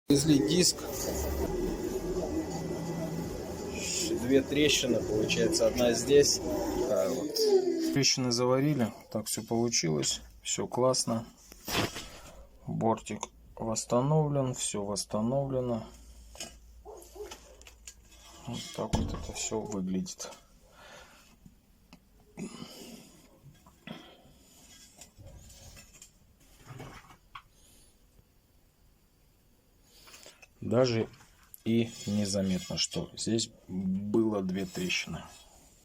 Привезли диск, две трещины, получается, одна здесь, такая вот. Трещины заварили, так все получилось, все классно. Бортик восстановлен, все восстановлено. Вот так вот это все выглядит. Даже и незаметно, что здесь было две трещины.